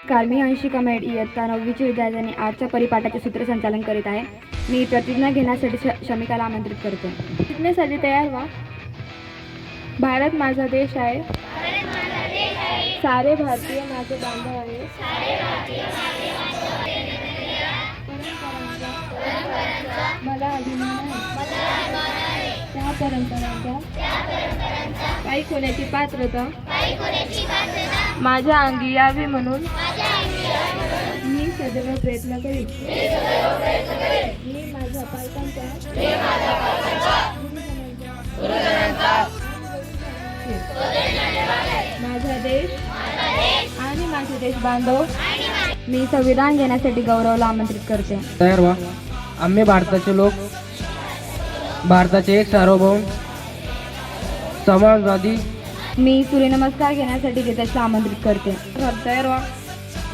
मी Anshika made इयत्ता 9वीची विद्यार्थ्यांनी आजच्या परिपाठाचे सूत्रसंचालन करीत आहे. मी प्रतिज्ञा घेण्यासाठी शमिकाला आमंत्रित करते. प्रतिज्ञेसाठी तयार व्हा. भारत माझा देश आहे. सारे भारतीय माझे बांधव आहे. मला अभिमान आहे. त्या परंपरांचा काही कोणाची पात्रता माझ्या अंगी यावी म्हणून मी सदैव प्रयत्न करीन. मी माझ्या पालकांचा माझा देश आणि माझे देश बांधव. मी संविधान घेण्यासाठी गौरवला आमंत्रित करते. तयार व्हा. आम्ही भारताचे लोक, भारताचे एक सार्वभौम समाजवादी. मी सूर्यनमस्कार घेण्यासाठी जितेशला आमंत्रित करते. तयार व्हा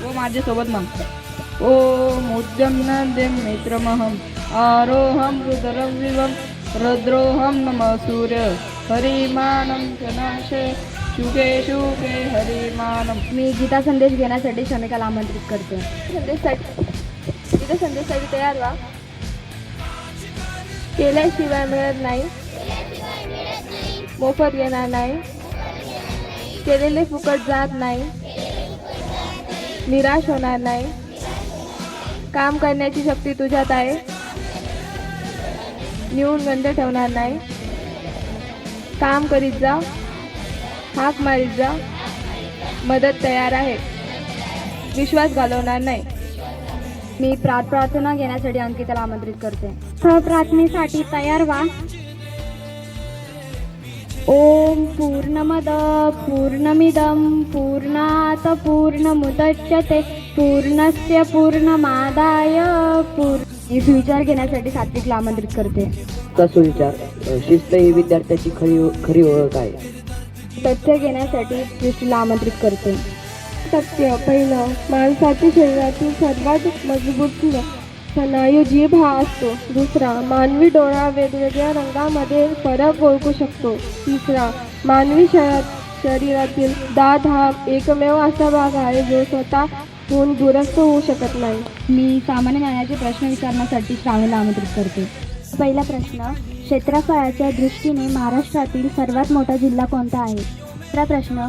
व माझ्यासोबत मग ओम उद्यम्नंदे मित्रमहम आरोहम रुद्रम विवम रुद्रोहम नमः सूर्य हरिमानं जनाशे शुके शुके हरिमानं. मी गीता संदेश घेण्यासाठी शमिकाला आमंत्रित करते. संदेशासाठी तयार व्हा. केल्याशिवाय मिळत नाही, मोफत येणार नाही, केलेले फुकट जात नाही, निराश होणार नाही. काम करण्याची शक्ती तुझ्यात आहे, न्यूनगंड ठेवणार नाही. काम करीत जा, हाक मारीत जा, मदत तयार आहे, विश्वास घालवणार नाही. मी प्रार्थना घेण्यासाठी अंकिताला आमंत्रित करते. प्रार्थनेसाठी तयार व्हा. ओम पूर्णमद पूर्णमिदं पूर्णात पूर्णमुदच्यते पूर्णस्य पूर्णमादाय मी सुविचार घेण्यासाठी सात्विकला आमंत्रित करते. सुविचार शिस्त ही विद्यार्थ्याची खरी ओळख आहे. तथ्य घेण्यासाठी सृष्टीला आमंत्रित करते. सत्य पहिलं, माणसाच्या शरीरातील सर्वात मजबूत स्नायू जीभ हा असतो. दुसरा, मानवी डोळा वेगवेगळ्या रंगामध्ये फरक ओळखू शकतो. तिसरा, मानवी शरीरातील दात हा एकमेव असा भाग आहे जो स्वतःहून दुरुस्त होऊ शकत नाही. मी सामान्य ज्ञानाचे प्रश्न विचारण्यासाठी श्रावणीला आमंत्रित करते. पहिला प्रश्न, क्षेत्रफळाच्या दृष्टीने महाराष्ट्रातील सर्वात मोठा जिल्हा कोणता आहे? दुसरा प्रश्न,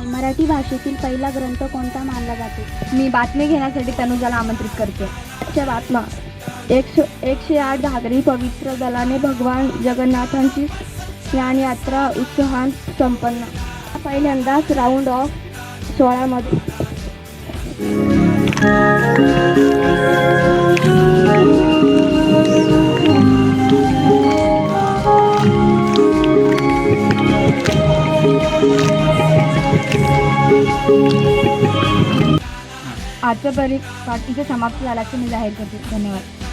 मराठी भाषेतील पहिला ग्रंथ कोणता मानला जातो? मी बातमी घेण्यासाठी तनुजाला आमंत्रित करते. बातम्या 108 घागरी पवित्र दलाने भगवान जगन्नाथांची यात्रा उत्साहात संपन्न. पहिल्यांदाच राऊंड ऑफ 16 मध्ये आजचं परिपाठ इथे समाप्त झाल्याचे मी जाहीर करते. धन्यवाद.